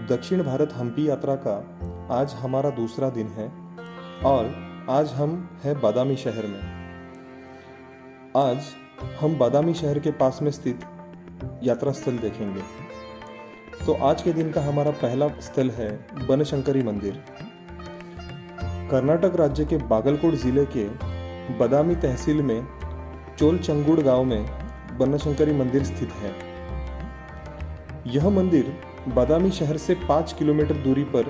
दक्षिण भारत हम्पी यात्रा का आज हमारा दूसरा दिन है और आज हम हैं बादामी शहर में। आज हम बादामी शहर के पास में स्थित यात्रा स्थल देखेंगे। तो आज के दिन का हमारा पहला स्थल है बनशंकरी मंदिर। कर्नाटक राज्य के बागलकोट जिले के बादामी तहसील में चोलचंगुड़ गांव में बनशंकरी मंदिर स्थित है। यह मंदिर बादामी शहर से 5 किलोमीटर दूरी पर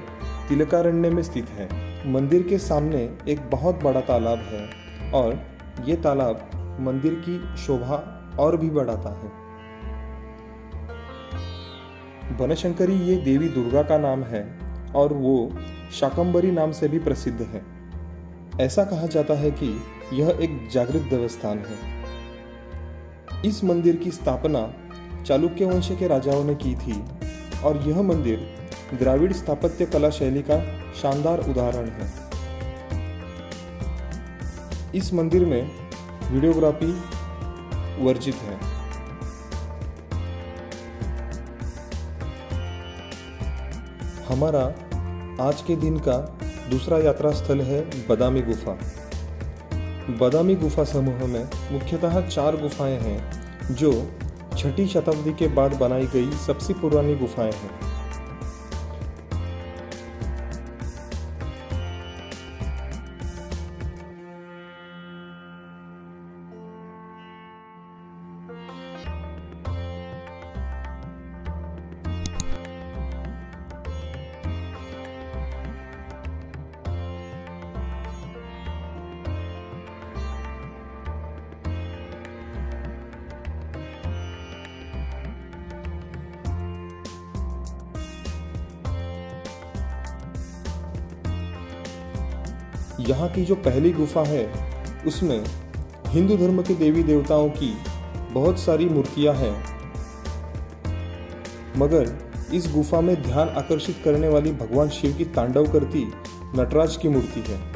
तिलकारण्य में स्थित है। मंदिर के सामने एक बहुत बड़ा तालाब है और ये तालाब मंदिर की शोभा और भी बढ़ाता है। बनशंकरी ये देवी दुर्गा का नाम है और वो शाकंभरी नाम से भी प्रसिद्ध है। ऐसा कहा जाता है कि यह एक जागृत देवस्थान है। इस मंदिर की स्थापना चालुक्य वंश के राजाओं ने की थी और यह मंदिर द्राविड़ स्थापत्य कला शैली का शानदार उदाहरण है। इस मंदिर में वीडियोग्राफी वर्जित है। हमारा आज के दिन का दूसरा यात्रा स्थल है बादामी गुफा। बादामी गुफा समूह में मुख्यतः 4 गुफाएं हैं जो 6ठी शताब्दी के बाद बनाई गई सबसे पुरानी गुफाएं हैं। यहाँ की जो पहली गुफा है उसमें हिंदू धर्म के देवी देवताओं की बहुत सारी मूर्तियां हैं, मगर इस गुफा में ध्यान आकर्षित करने वाली भगवान शिव की तांडव करती नटराज की मूर्ति है।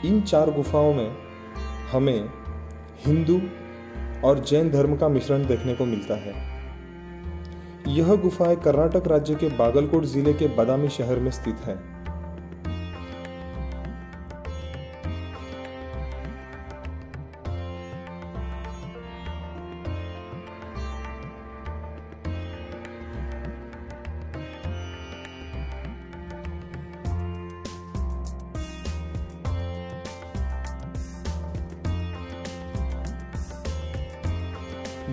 इन 4 गुफाओं में हमें हिंदू और जैन धर्म का मिश्रण देखने को मिलता है। यह गुफाएं कर्नाटक राज्य के बागलकोट जिले के बादामी शहर में स्थित है।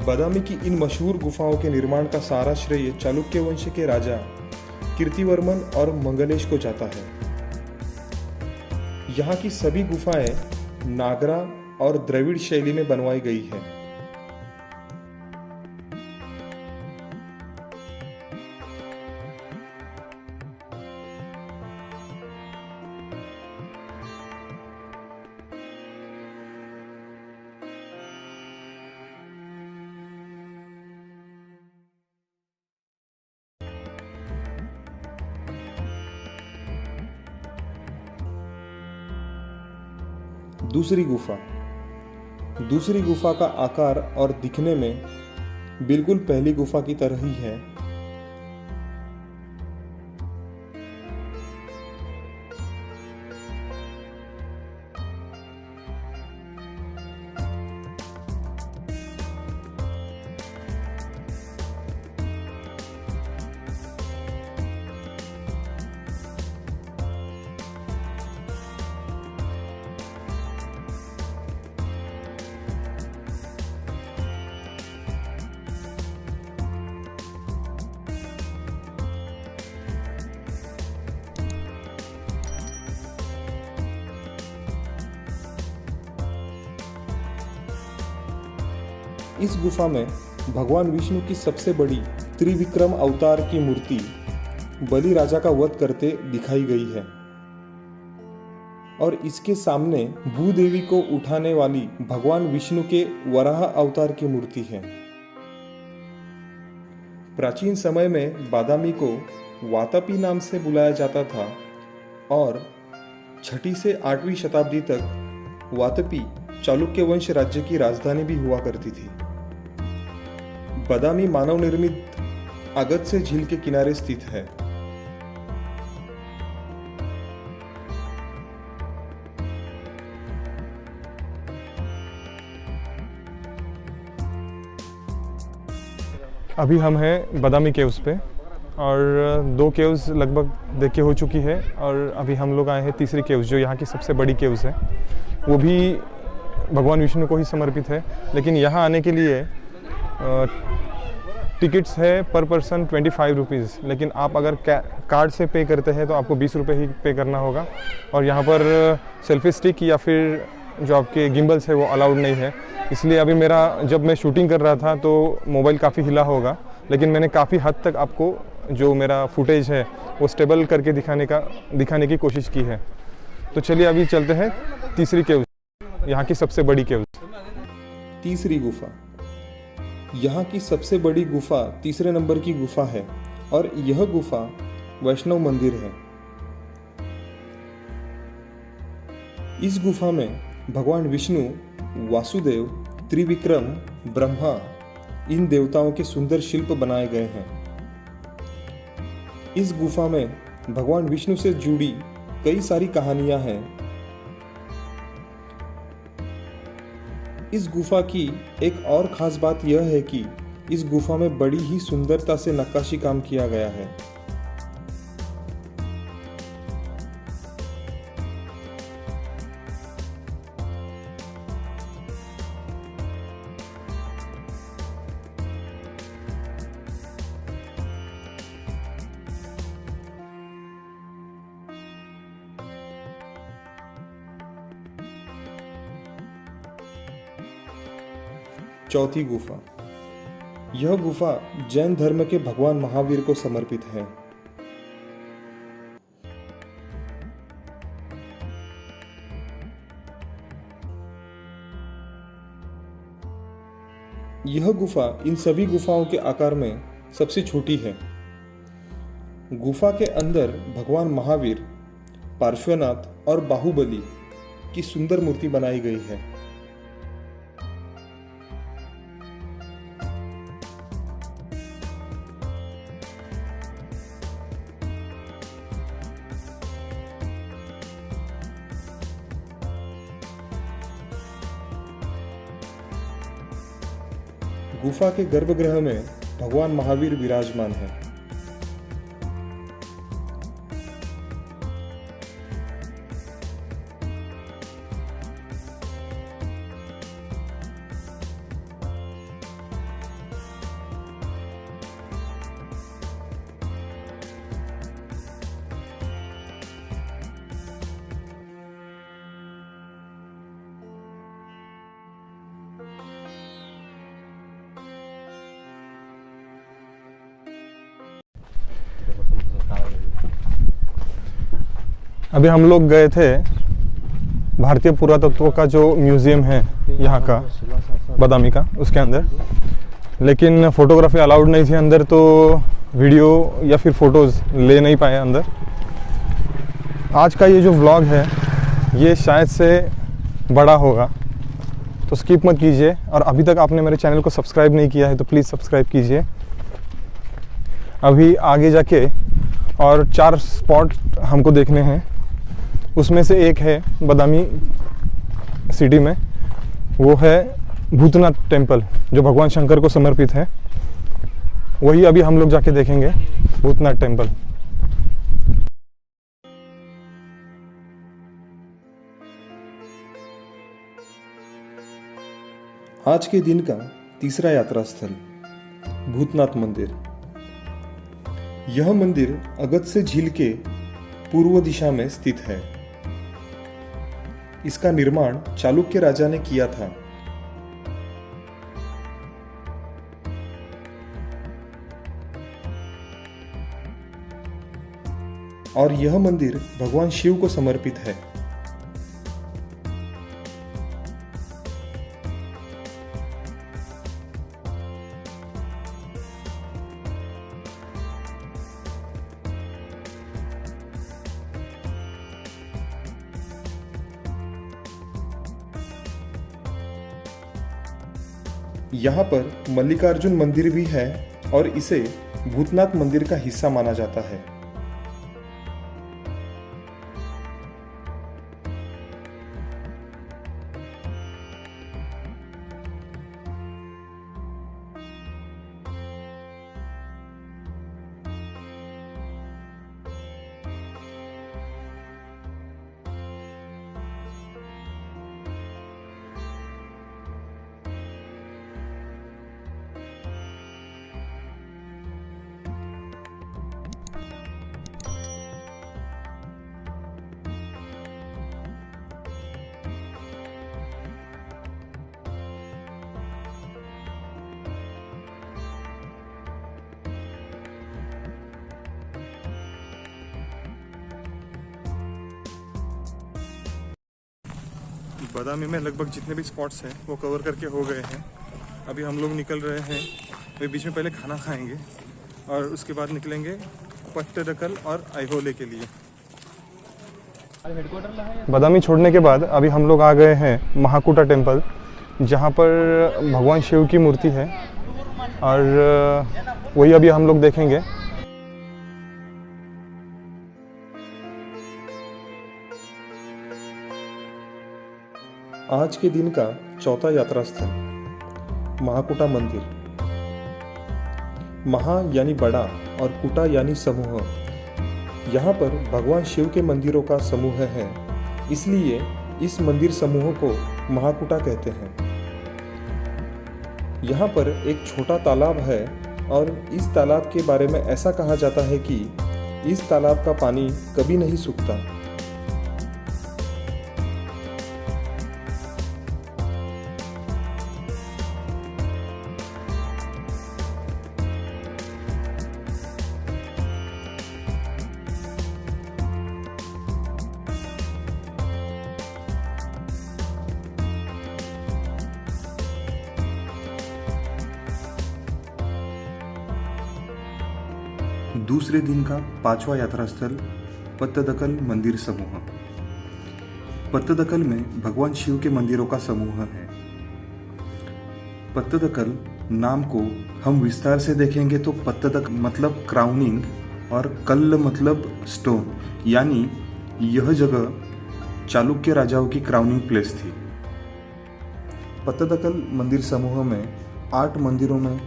बादामी की इन मशहूर गुफाओं के निर्माण का सारा श्रेय चालुक्य वंश के राजा कीर्तिवर्मन और मंगलेश को जाता है। यहाँ की सभी गुफाएं नागरा और द्रविड़ शैली में बनवाई गई है। दूसरी गुफा का आकार और दिखने में बिल्कुल पहली गुफा की तरह ही है। इस गुफा में भगवान विष्णु की सबसे बड़ी त्रिविक्रम अवतार की मूर्ति बलि राजा का वध करते दिखाई गई है। और इसके सामने भूदेवी को उठाने वाली भगवान विष्णु के वराह अवतार की मूर्ति है। प्राचीन समय में बादामी को वातापी नाम से बुलाया जाता था और 6ठी से 8वीं शताब्दी तक वातापी चालुक्य वंश राज्य की राजधानी भी हुआ करती थी। बादामी मानव निर्मित अगत्य झील के किनारे स्थित है। अभी हम हैं बादामी केव्स पे और 2 केव्स लगभग देखे हो चुकी है और अभी हम लोग आए हैं तीसरी केव्स जो यहाँ की सबसे बड़ी केव्स है। वो भी भगवान विष्णु को ही समर्पित है, लेकिन यहाँ आने के लिए टिकट्स है पर पर्सन 25 रुपीज़, लेकिन आप अगर कार्ड से पे करते हैं तो आपको 20 रुपये ही पे करना होगा। और यहाँ पर सेल्फी स्टिक या फिर जो आपके गिम्बल्स है वो अलाउड नहीं है, इसलिए अभी जब मैं शूटिंग कर रहा था तो मोबाइल काफ़ी हिला होगा, लेकिन मैंने काफ़ी हद तक आपको जो मेरा फुटेज है वो स्टेबल करके दिखाने की कोशिश की है। तो चलिए अभी चलते हैं तीसरी केव्स, यहाँ की सबसे बड़ी केव्स। तीसरी गुफा। यहाँ की सबसे बड़ी गुफा तीसरे नंबर की गुफा है और यह गुफा वैष्णव मंदिर है। इस गुफा में भगवान विष्णु, वासुदेव, त्रिविक्रम, ब्रह्मा इन देवताओं के सुंदर शिल्प बनाए गए हैं। इस गुफा में भगवान विष्णु से जुड़ी कई सारी कहानियां हैं। इस गुफा की एक और खास बात यह है कि इस गुफा में बड़ी ही सुंदरता से नक्काशी काम किया गया है। चौथी गुफा। यह गुफा जैन धर्म के भगवान महावीर को समर्पित है। यह गुफा इन सभी गुफाओं के आकार में सबसे छोटी है। गुफा के अंदर भगवान महावीर, पार्श्वनाथ और बाहुबली की सुंदर मूर्ति बनाई गई है। गुफा के गर्भगृह में भगवान महावीर विराजमान है। अभी हम लोग गए थे भारतीय पुरातत्व का जो म्यूज़ियम है यहाँ का बादामी का, उसके अंदर, लेकिन फ़ोटोग्राफी अलाउड नहीं थी अंदर, तो वीडियो या फिर फ़ोटोज़ ले नहीं पाए अंदर। आज का ये जो व्लॉग है ये शायद से बड़ा होगा, तो स्किप मत कीजिए। और अभी तक आपने मेरे चैनल को सब्सक्राइब नहीं किया है तो प्लीज़ सब्सक्राइब कीजिए। अभी आगे जाके और 4 स्पॉट हमको देखने हैं, उसमें से एक है बादामी सिटी में, वो है भूतनाथ टेम्पल जो भगवान शंकर को समर्पित है। वही अभी हम लोग जाके देखेंगे, भूतनाथ टेम्पल। आज के दिन का तीसरा यात्रा स्थल भूतनाथ मंदिर। यह मंदिर अगत्य झील के पूर्व दिशा में स्थित है। इसका निर्माण चालुक्य राजा ने किया था। और यह मंदिर भगवान शिव को समर्पित है। यहाँ पर मल्लिकार्जुन मंदिर भी है और इसे भूतनाथ मंदिर का हिस्सा माना जाता है। बादामी में लगभग जितने भी स्पॉट्स हैं वो कवर करके हो गए हैं। अभी हम लोग निकल रहे हैं। अभी बीच में पहले खाना खाएंगे और उसके बाद निकलेंगे पट्टदकल और आइहोले के लिए। बादामी छोड़ने के बाद अभी हम लोग आ गए हैं महाकूटा टेम्पल, जहाँ पर भगवान शिव की मूर्ति है और वही अभी हम लोग देखेंगे। आज के दिन का चौथा यात्रा स्थल महाकूटा मंदिर। महा यानी बड़ा और कुटा यानी समूह। यहाँ पर भगवान शिव के मंदिरों का समूह है, इसलिए इस मंदिर समूह को महाकूटा कहते हैं। यहाँ पर एक छोटा तालाब है और इस तालाब के बारे में ऐसा कहा जाता है कि इस तालाब का पानी कभी नहीं सूखता। दूसरे दिन का पांचवा यात्रा स्थल पत्तदकल मंदिर समूह। पत्तदकल में भगवान शिव के मंदिरों का समूह है। पत्तदकल नाम को हम विस्तार से देखेंगे तो पत्तदक मतलब क्राउनिंग और कल्ल मतलब स्टोन, यानी यह जगह चालुक्य राजाओं की क्राउनिंग प्लेस थी। पत्तदकल मंदिर समूह में 8 मंदिरों में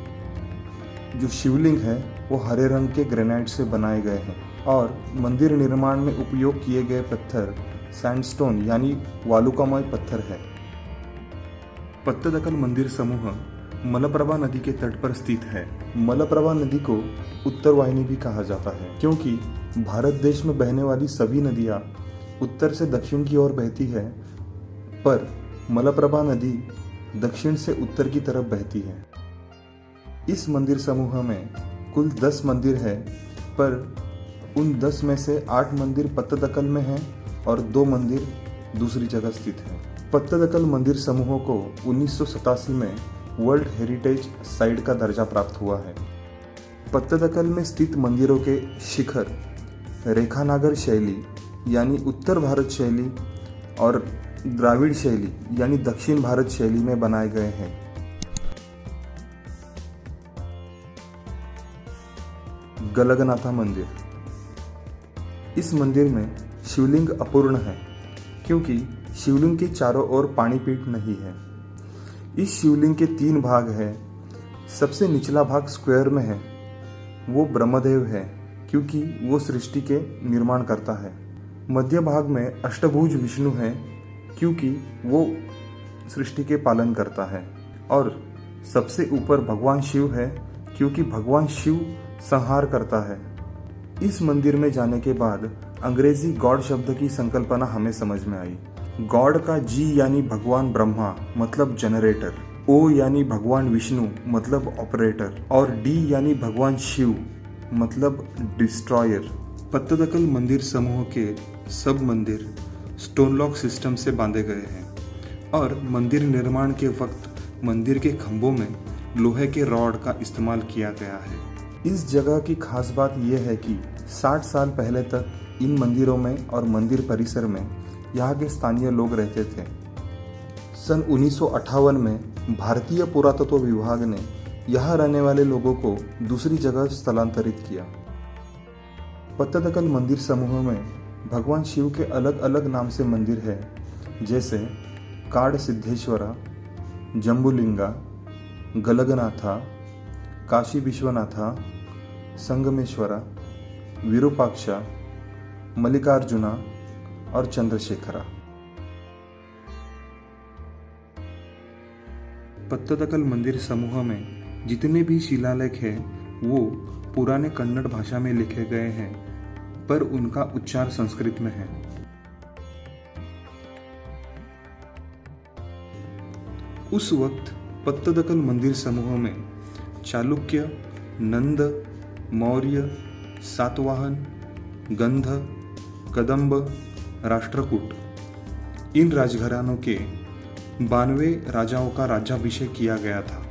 जो शिवलिंग है वो हरे रंग के ग्रेनाइट से बनाए गए हैं और मंदिर निर्माण में उपयोग किए गए पत्थर सैंडस्टोन यानी वालुकामय पत्थर है। पत्तदकल मंदिर समूह मलप्रभा नदी के तट पर स्थित है। मलप्रभा नदी को उत्तर वाहिनी भी कहा जाता है, क्योंकि भारत देश में बहने वाली सभी नदियाँ उत्तर से दक्षिण की ओर बहती है, पर मलप्रभा नदी दक्षिण से उत्तर की तरफ बहती है। इस मंदिर समूह में कुल 10 मंदिर है, पर उन 10 में से 8 मंदिर पत्तदकल में हैं और 2 मंदिर दूसरी जगह स्थित हैं। पत्तदकल मंदिर समूह को 1987 में वर्ल्ड हेरिटेज साइट का दर्जा प्राप्त हुआ है। पत्तदकल में स्थित मंदिरों के शिखर रेखानागर शैली यानी उत्तर भारत शैली और द्राविड़ शैली यानी दक्षिण भारत शैली में बनाए गए हैं। गलगनाथा मंदिर। इस मंदिर में शिवलिंग अपूर्ण है, क्योंकि शिवलिंग के चारों ओर पाणीपीठ नहीं है। इस शिवलिंग के 3 भाग हैं। सबसे निचला भाग स्क्वायर में है, वो ब्रह्मदेव है, क्योंकि वो सृष्टि के निर्माण करता है। मध्य भाग में अष्टभुज विष्णु है, क्योंकि वो सृष्टि के पालन करता है। और सबसे ऊपर भगवान शिव है, क्योंकि भगवान शिव संहार करता है। इस मंदिर में जाने के बाद अंग्रेजी गॉड शब्द की संकल्पना हमें समझ में आई। गॉड का जी यानी भगवान ब्रह्मा मतलब जनरेटर, ओ यानी भगवान विष्णु मतलब ऑपरेटर और डी यानी भगवान शिव मतलब डिस्ट्रॉयर। पत्तदकल मंदिर समूह के सब मंदिर स्टोन लॉक सिस्टम से बांधे गए हैं और मंदिर निर्माण के वक्त मंदिर के खंभों में लोहे के रॉड का इस्तेमाल किया गया है। इस जगह की खास बात यह है कि 60 साल पहले तक इन मंदिरों में और मंदिर परिसर में यहाँ के स्थानीय लोग रहते थे। सन 1958 में भारतीय पुरातत्व विभाग ने यहाँ रहने वाले लोगों को दूसरी जगह स्थलांतरित किया। पत्तदकल मंदिर समूह में भगवान शिव के अलग अलग नाम से मंदिर है, जैसे काड सिद्धेश्वरा, जम्बुलिंगा, गलगनाथा, काशी विश्वनाथा, संगमेश्वरा, विरूपाक्षा, मल्लिकार्जुना और चंद्रशेखरा। पत्तदकल मंदिर समूह में जितने भी शिलालेख हैं वो पुराने कन्नड़ भाषा में लिखे गए हैं, पर उनका उच्चार संस्कृत में है। उस वक्त पत्तदकल मंदिर समूह में चालुक्य, नंद, मौर्य, सातवाहन, गंध, कदंब, राष्ट्रकूट इन राजघरानों के 92 राजाओं का राज्याभिषेक किया गया था।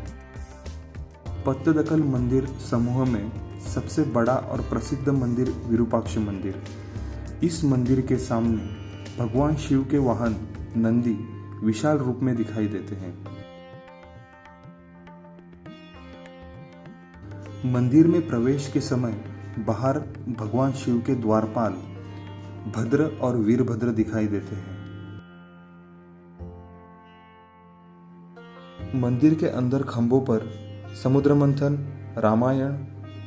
पत्तदकल मंदिर समूह में सबसे बड़ा और प्रसिद्ध मंदिर विरूपाक्ष मंदिर। इस मंदिर के सामने भगवान शिव के वाहन नंदी विशाल रूप में दिखाई देते हैं। मंदिर में प्रवेश के समय बाहर भगवान शिव के द्वारपाल भद्र और वीरभद्र दिखाई देते हैं। मंदिर के अंदर खंभों पर समुद्र मंथन, रामायण,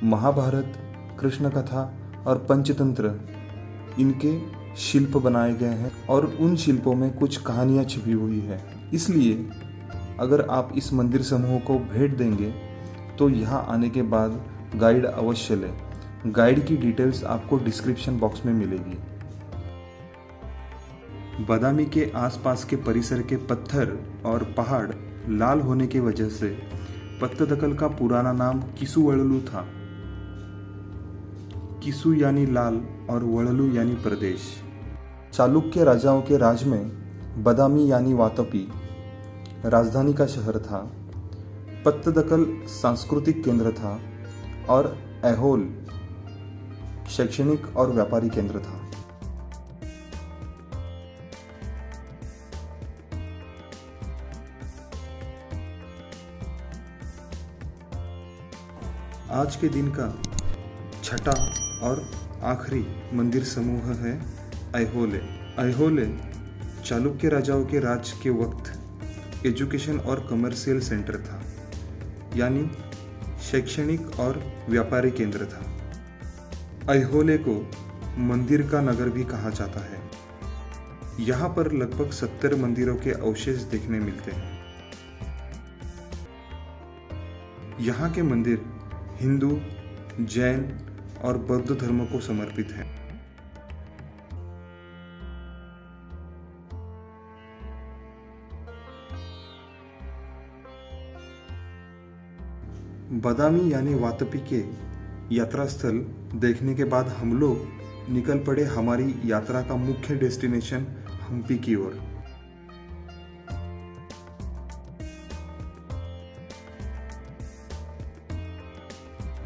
महाभारत, कृष्ण कथा और पंचतंत्र इनके शिल्प बनाए गए हैं और उन शिल्पों में कुछ कहानियां छिपी हुई है। इसलिए अगर आप इस मंदिर समूह को भेंट देंगे तो यहाँ आने के बाद गाइड अवश्य लें। गाइड की डिटेल्स आपको डिस्क्रिप्शन बॉक्स में मिलेगी। बादामी के आसपास के परिसर के पत्थर और पहाड़ लाल होने की वजह से पत्तदकल का पुराना नाम किसु वळलू था। किसु यानी लाल और वळलू यानी प्रदेश। चालुक्य राजाओं के राज में बादामी यानी वातपी राजधानी का शहर था। पत्तदकल सांस्कृतिक केंद्र था और ऐहोल शैक्षणिक और व्यापारी केंद्र था। आज के दिन का छठा और आखिरी मंदिर समूह है ऐहोले। ऐहोले चालुक्य राजाओं के राज के वक्त एजुकेशन और कमर्शियल सेंटर था, यानी शैक्षणिक और व्यापारी केंद्र था। ऐहोले को मंदिर का नगर भी कहा जाता है। यहाँ पर लगभग 70 मंदिरों के अवशेष देखने मिलते हैं। यहाँ के मंदिर हिंदू, जैन और बौद्ध धर्म को समर्पित हैं। बादामी यानी वातपी के यात्रा स्थल देखने के बाद हम लोग निकल पड़े हमारी यात्रा का मुख्य डेस्टिनेशन हम्पी की ओर।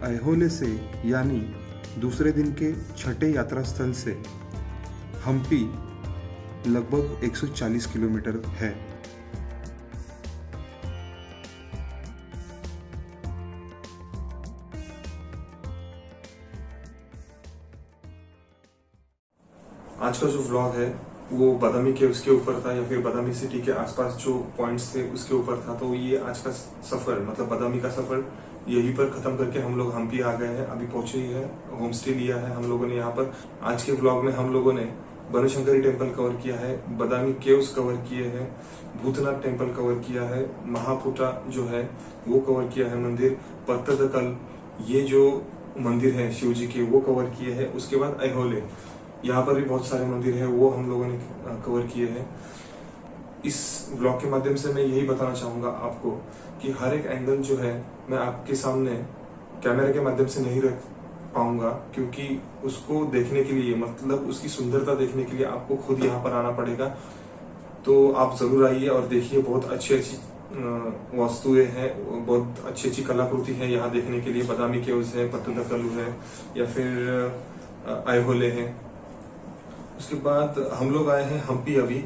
ऐहोले से यानी दूसरे दिन के छठे यात्रा स्थल से हम्पी लगभग 140 किलोमीटर है। आज का जो व्लॉग है वो बादामी के उसके ऊपर था या फिर बादामी सिटी के आसपास जो पॉइंट्स थे उसके ऊपर था। तो ये आज का सफर मतलब बादामी का सफर यहीं पर खत्म करके हम लोग हम्पी आ गए हैं। अभी पहुंचे ही है, होम स्टे लिया है हम लोगों ने यहाँ पर। आज के व्लॉग में हम लोगों ने बनशंकरी टेम्पल कवर किया है, बादामी केव्स कवर किए हैं, भूतनाथ टेम्पल कवर किया है, महापुटा जो है वो कवर किया है मंदिर, पत्तदकल ये जो मंदिर है शिव जी के वो कवर किए हैं। उसके बाद ऐहोले यहाँ पर भी बहुत सारे मंदिर है वो हम लोगों ने कवर किए हैं। इस ब्लॉग के माध्यम से मैं यही बताना चाहूंगा आपको कि हर एक एंगल जो है मैं आपके सामने कैमरे के माध्यम से नहीं रख पाऊंगा, क्योंकि उसको देखने के लिए मतलब उसकी सुंदरता देखने के लिए आपको खुद यहाँ पर आना पड़ेगा। तो आप जरूर आइए और देखिए, बहुत अच्छी अच्छी वस्तुएं हैं, बहुत अच्छी अच्छी कलाकृति है यहाँ देखने के लिए। बादामी केव्स है, पत्तदकल है या फिर ऐहोले है। उसके बाद हम लोग आए हैं हम्पी अभी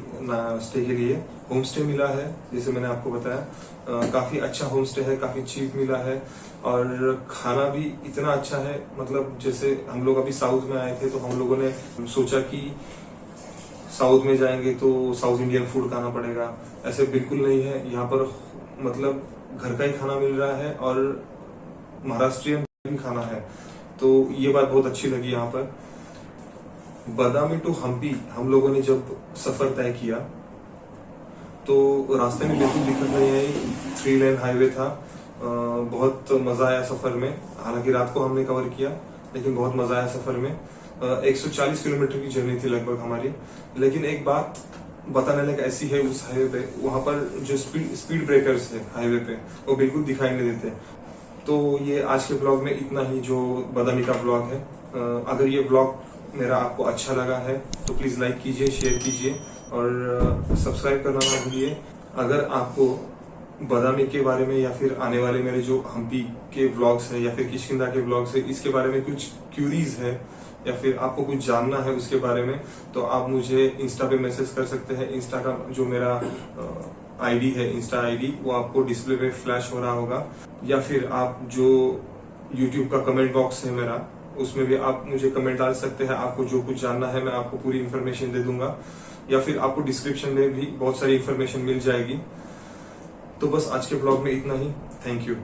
स्टे के लिए। होम स्टे मिला है, जैसे मैंने आपको बताया। काफी अच्छा होम स्टे है, काफी चीप मिला है और खाना भी इतना अच्छा है। मतलब जैसे हम लोग अभी साउथ में आए थे तो हम लोगों ने सोचा कि साउथ में जाएंगे तो साउथ इंडियन फूड खाना पड़ेगा, ऐसे बिल्कुल नहीं है। यहाँ पर मतलब घर का ही खाना मिल रहा है और महाराष्ट्रियन भी खाना है, तो ये बात बहुत अच्छी लगी। यहाँ पर बादामी टू हम्पी हम लोगों ने जब सफर तय किया तो रास्ते में बिल्कुल दिक्कत नहीं आई, 3 लेन हाईवे था। बहुत मजा आया सफर में। हालांकि रात को हमने कवर किया लेकिन बहुत मजा आया सफर में। 140 किलोमीटर की जर्नी थी लगभग हमारी। लेकिन एक बात बताने लायक ऐसी है उस हाईवे पे, वहां पर जो स्पीड ब्रेकर्स है हाईवे पे वो बिल्कुल दिखाई नहीं देते। तो ये आज के ब्लॉग में इतना ही जो बादामी का ब्लॉग है। अगर ये ब्लॉग मेरा आपको अच्छा लगा है तो प्लीज लाइक कीजिए, शेयर कीजिए और सब्सक्राइब करना ना भूलिए। अगर आपको बादामी के बारे में या फिर आने वाले मेरे जो हम्पी के व्लॉग्स है या फिर किष्किंधा के व्लॉग्स है इसके बारे में कुछ क्यूरीज है या फिर आपको कुछ जानना है उसके बारे में, तो आप मुझे इंस्टा पे मैसेज कर सकते हैं। इंस्टा का जो मेरा आईडी है, इंस्टा आईडी, वो आपको डिस्प्ले पे फ्लैश हो रहा होगा। या फिर आप जो यूट्यूब का कमेंट बॉक्स है मेरा, उसमें भी आप मुझे कमेंट डाल सकते हैं। आपको जो कुछ जानना है मैं आपको पूरी इन्फॉर्मेशन दे दूंगा, या फिर आपको डिस्क्रिप्शन में भी बहुत सारी इन्फॉर्मेशन मिल जाएगी। तो बस आज के ब्लॉग में इतना ही। Thank you.